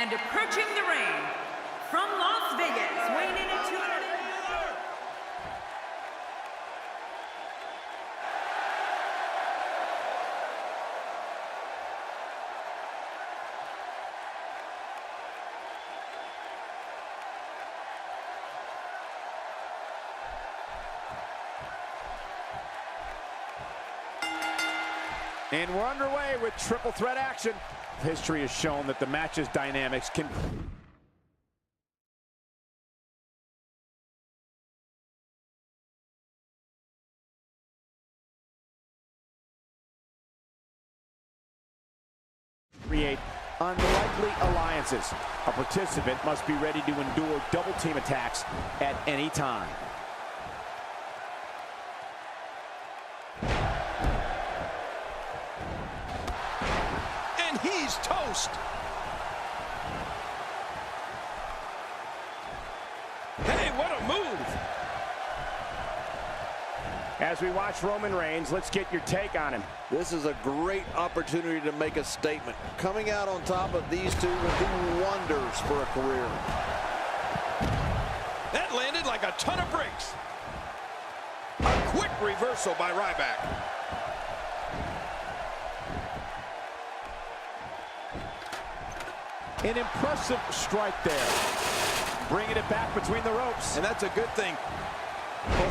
And approaching the ring, from Las Vegas, weighing in at 200. And we're underway with triple threat action. History has shown that the match's dynamics can create unlikely alliances. A participant must be ready to endure double team attacks at any time. He's toast. Hey, what a move. As we watch Roman Reigns, let's get your take on him. This is a great opportunity to make a statement. Coming out on top of these two will do wonders for a career. That landed like a ton of bricks. A quick reversal by Ryback. An impressive strike there. Bringing it back between the ropes. And that's a good thing.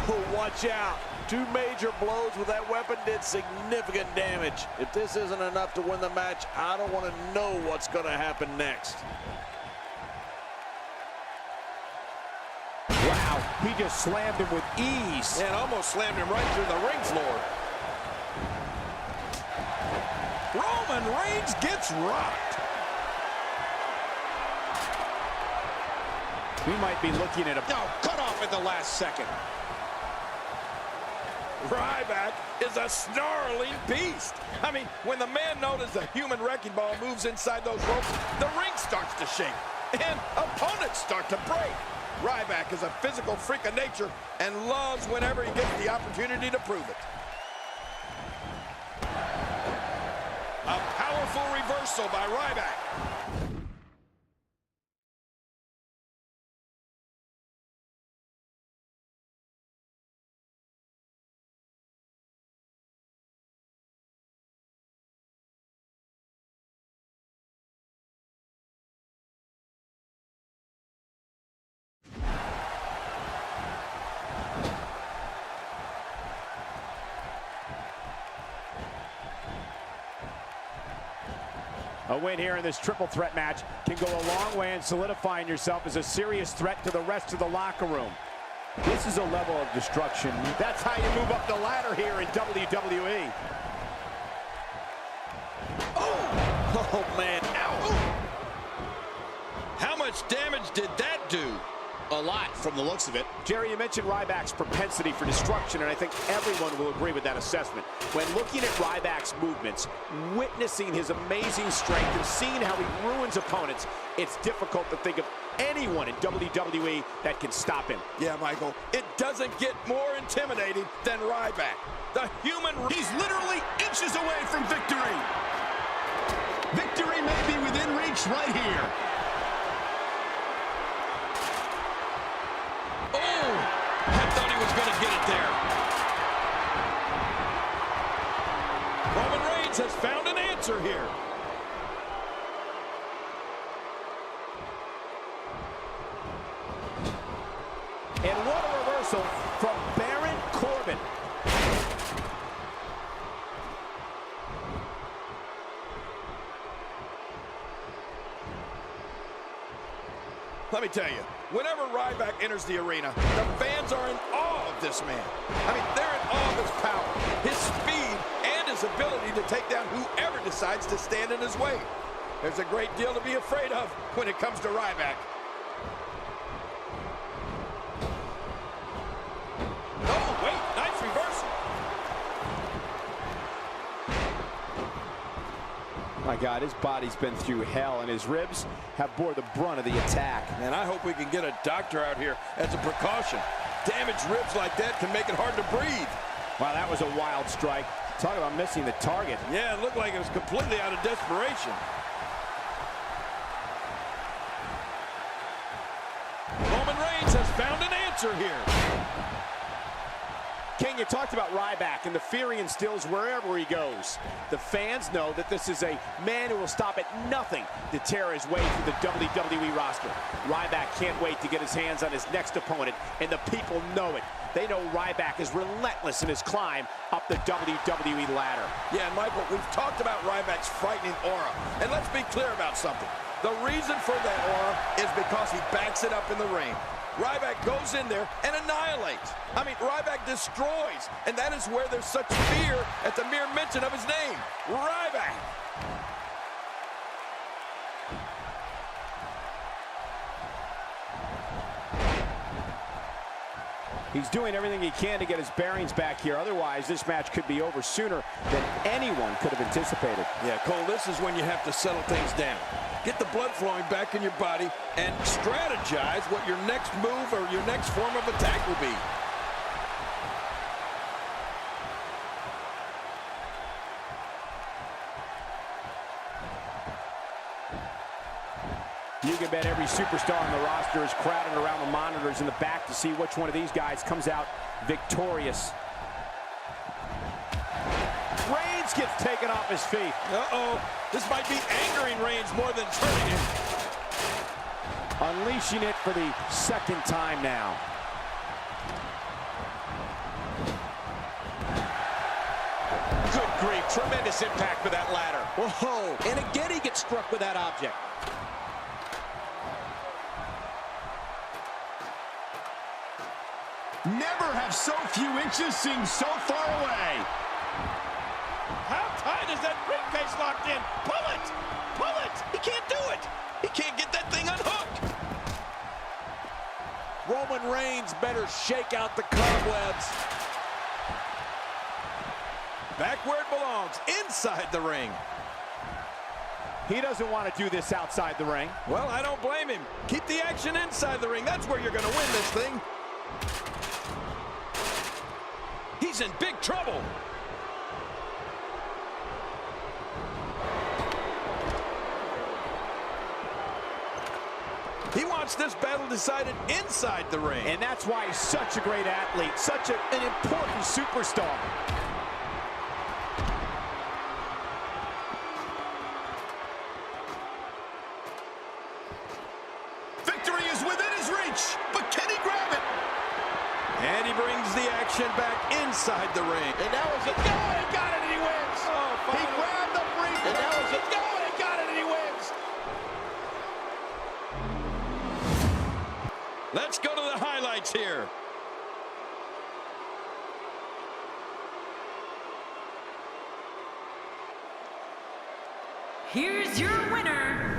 Oh, watch out. Two major blows with that weapon did significant damage. If this isn't enough to win the match, I don't want to know what's going to happen next. Wow, he just slammed him with ease. And almost slammed him right through the ring floor. Roman Reigns gets rocked. We might be looking at a cut off at the last second. Ryback is a snarling beast. I mean, when the man known as the human wrecking ball moves inside those ropes, the ring starts to shake and opponents start to break. Ryback is a physical freak of nature and loves whenever he gets the opportunity to prove it. A powerful reversal by Ryback. A win here in this triple threat match can go a long way in solidifying yourself as a serious threat to the rest of the locker room. This is a level of destruction. That's how you move up the ladder here in WWE. Oh man, ow. How much damage did that do? A lot from the looks of it. Jerry, you mentioned Ryback's propensity for destruction, and I think everyone will agree with that assessment. When looking at Ryback's movements, witnessing his amazing strength and seeing how he ruins opponents, it's difficult to think of anyone in WWE that can stop him. Yeah, Michael, it doesn't get more intimidating than Ryback. The human... He's literally inches away from victory. Victory may be within reach right here. Has found an answer here. And what a reversal from Baron Corbin. Let me tell you, whenever Ryback enters the arena, the fans are in awe of this man. I mean, they're in awe of his power, his speed, and his ability to take down whoever decides to stand in his way. There's a great deal to be afraid of when it comes to Ryback. Oh, wait, nice reversal. My God, his body's been through hell, and his ribs have bore the brunt of the attack. Man, I hope we can get a doctor out here as a precaution. Damaged ribs like that can make it hard to breathe. Wow, that was a wild strike. Talk about missing the target. Yeah, it looked like it was completely out of desperation. answer here. King, you talked about Ryback and the fear he instills wherever he goes. The fans know that this is a man who will stop at nothing to tear his way through the WWE roster. Ryback can't wait to get his hands on his next opponent, and the people know it. They know Ryback is relentless in his climb up the WWE ladder. Yeah, and Michael, we've talked about Ryback's frightening aura. And let's be clear about something. The reason for that aura is because he backs it up in the ring. Ryback goes in there and annihilates. I mean, Ryback destroys. And that is where there's such fear at the mere mention of his name. Ryback. He's doing everything he can to get his bearings back here. Otherwise, this match could be over sooner than anyone could have anticipated. Yeah, Cole, this is when you have to settle things down. Get the blood flowing back in your body and strategize what your next move or your next form of attack will be. You can bet every superstar on the roster is crowded around the monitors in the back to see which one of these guys comes out victorious. Reigns gets taken off his feet. Uh-oh. This might be angering Reigns more than turning him. Unleashing it for the second time now. Good grief, tremendous impact with that ladder. Whoa, and again he gets struck with that object. Never have so few inches seemed so far away. How tight is that briefcase locked in? Pull it! Pull it! He can't do it! He can't get that thing unhooked! Roman Reigns better shake out the cobwebs. Back where it belongs, inside the ring. He doesn't want to do this outside the ring. Well, I don't blame him. Keep the action inside the ring. That's where you're going to win this thing. He's in big trouble. He wants this battle decided inside the ring. And that's why he's such a great athlete, such an important superstar. Victory is within his reach, but can he grab it? And he brings the action back inside the ring. And now is it? No, he got it and he wins. Oh, He grabbed the briefcase. And now is it? No, he got it and he wins. Let's go to the highlights here. Here's your winner,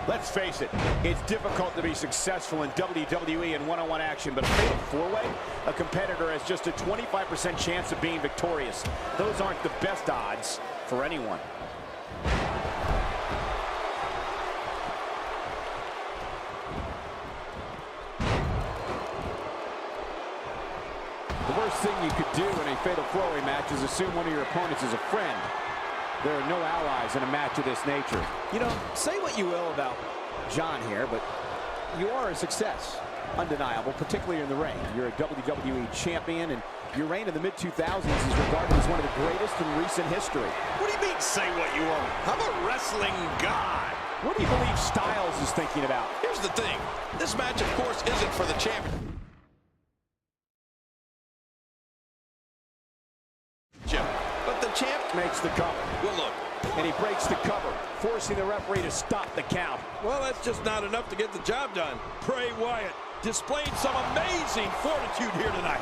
Let's face it, it's difficult to be successful in WWE and one-on-one action, but a fatal four-way, a competitor has just a 25% chance of being victorious. Those aren't the best odds for anyone. The worst thing you could do in a fatal four-way match is assume one of your opponents is a friend. There are no allies in a match of this nature. You know, say what you will about John here, but you are a success. Undeniable, particularly in the ring. You're a WWE champion, and your reign in the mid-2000s is regarded as one of the greatest in recent history. What do you mean, say what you want? I'm a wrestling god. What do you believe Styles is thinking about? Here's the thing. This match, of course, isn't for the champion. But the champ Makes the cover. will look. And he breaks the cover, forcing the referee to stop the count. Well, that's just not enough to get the job done. Bray Wyatt displayed some amazing fortitude here tonight.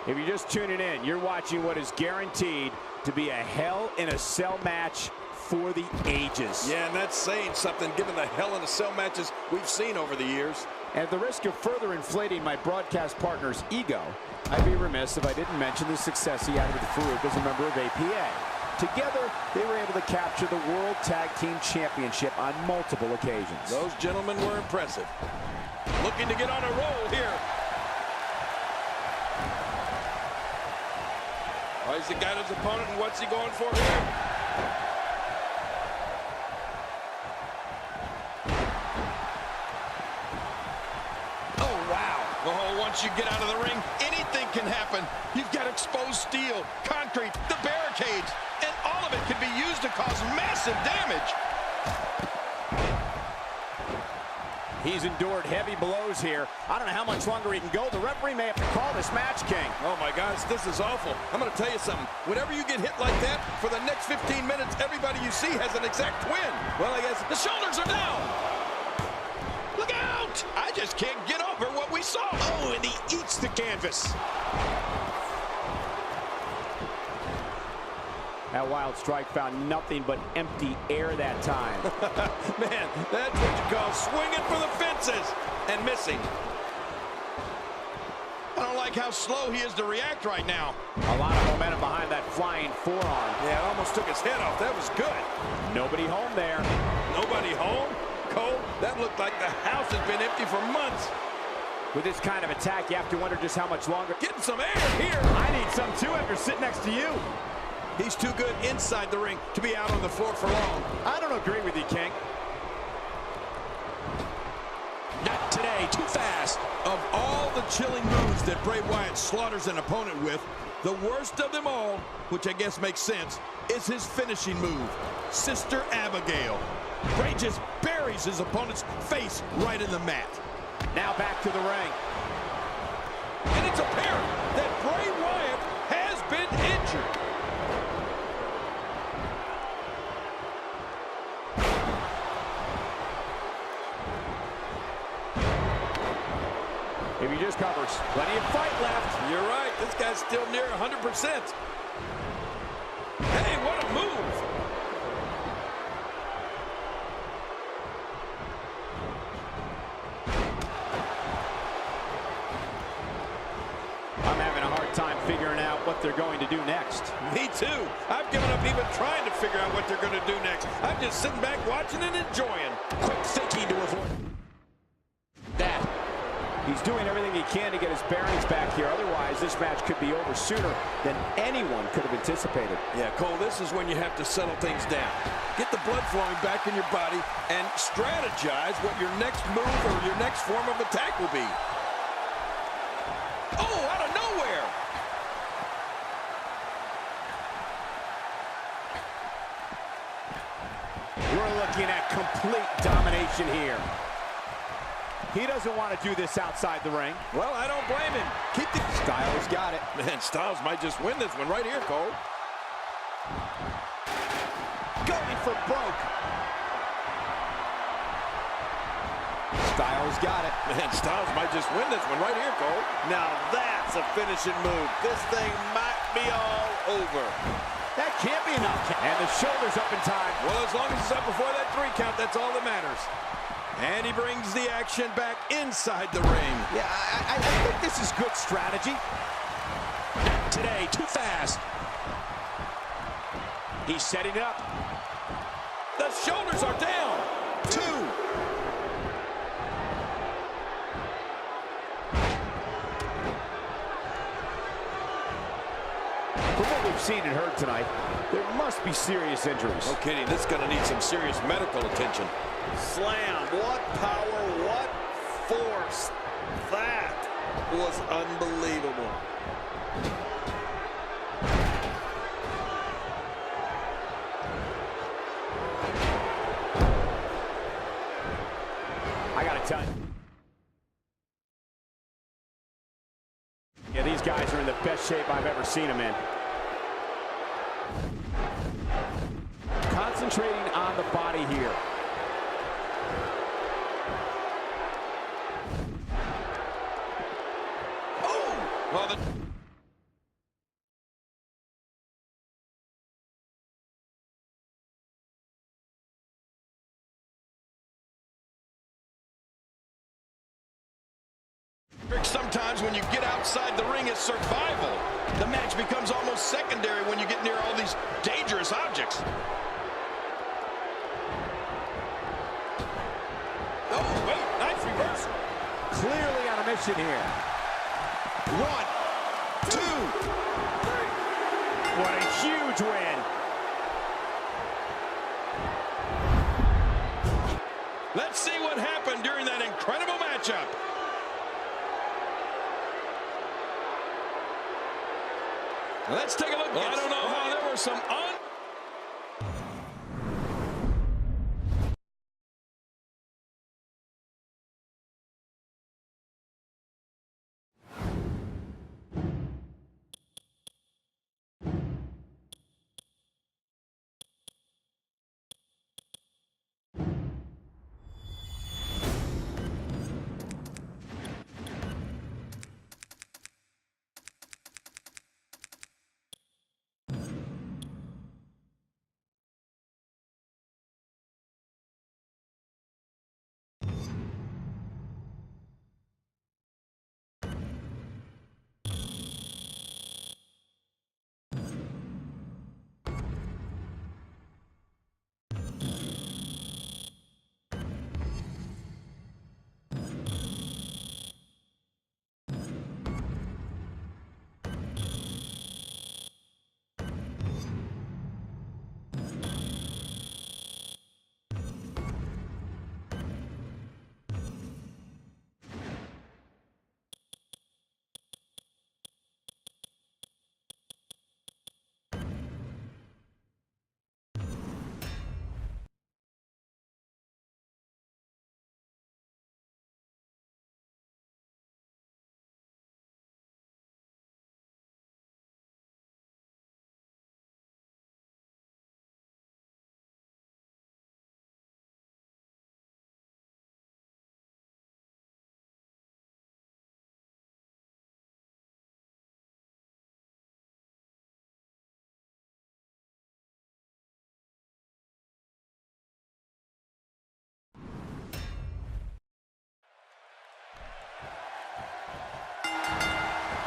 If you're just tuning in, you're watching what is guaranteed to be a Hell in a Cell match for the ages. Yeah, and that's saying something given the Hell in a Cell matches we've seen over the years. And at the risk of further inflating my broadcast partner's ego, I'd be remiss if I didn't mention the success he had with Farouk as a member of APA. Together, they were able to capture the World Tag Team Championship on multiple occasions. Those gentlemen were impressive. Looking to get on a roll here. Oh, he's got his opponent, and what's he going for here? Oh, wow. Oh, once you get out of the ring, anything can happen. You've got exposed steel, concrete, the barricades, and all of it can be used to cause massive damage. He's endured heavy blows here. I don't know how much longer he can go. The referee may have to call this match, King. Oh, my gosh, this is awful. I'm going to tell you something. Whenever you get hit like that, for the next 15 minutes, everybody you see has an exact twin. Well, I guess the shoulders are down. Look out! I just can't get over what we saw. Oh, and he eats the canvas. That wild strike found nothing but empty air that time. Man, that's what you call swinging for the fences and missing. I don't like how slow he is to react right now. A lot of momentum behind that flying forearm. Yeah, it almost took his head off. That was good. Nobody home there. Nobody home? Cole, that looked like the house has been empty for months. With this kind of attack, you have to wonder just how much longer. Getting some air here. I need some too after sitting next to you. He's too good inside the ring to be out on the floor for long. I don't agree with you, King. Not today, too fast. Of all the chilling moves that Bray Wyatt slaughters an opponent with, the worst of them all, which I guess makes sense, is his finishing move, Sister Abigail. Bray just buries his opponent's face right in the mat. Now back to the ring. And it's apparent that Bray Wyatt has been injured. If he just covers, plenty of fight left. You're right, this guy's still near 100%. Hey, what a move! I'm having a hard time figuring out what they're going to do next. Me too. I've given up even trying to figure out what they're going to do next. I'm just sitting back watching and enjoying. Quick thinking to avoid that. He's doing everything he can to get his bearings back here. Otherwise, this match could be over sooner than anyone could have anticipated. Yeah, Cole, this is when you have to settle things down. Get the blood flowing back in your body and strategize what your next move or your next form of attack will be. Oh, out of nowhere! We're looking at complete domination here. He doesn't want to do this outside the ring. Well, I don't blame him. Keep the... Styles got it. Man, Styles might just win this one right here, Cole. Going for broke. Styles got it. Man, Styles might just win this one right here, Cole. Now that's a finishing move. This thing might be all over. That can't be enough. And the shoulder's up in time. Well, as long as it's up before that 3 count, that's all that matters. And he brings the action back inside the ring. Yeah, I think this is good strategy. Today, too fast. He's setting up. The shoulders are down. 2. From what we've seen and heard tonight, there must be serious injuries. No kidding, this is going to need some serious medical attention. Slam. What power, what force. That was unbelievable. I gotta tell you. Yeah, these guys are in the best shape I've ever seen them in. Concentrating on the body here. Oh! Well, sometimes when you get outside the ring, it's survival. The match becomes almost secondary when you get near all these dangerous objects. Oh, wait, nice reversal. Clearly on a mission here. 1, 2. What a huge win. Let's see what happened during that incredible matchup. Let's take a look. Well, I don't know how there were some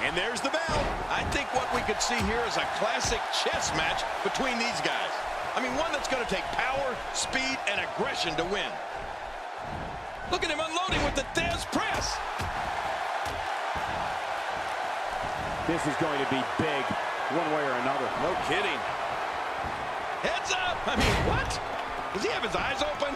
And there's the bell. I think what we could see here is a classic chess match between these guys. I mean, one that's going to take power, speed, and aggression to win. Look at him unloading with the Thez press. This is going to be big, one way or another. No kidding. Heads up. I mean, what? Does he have his eyes open?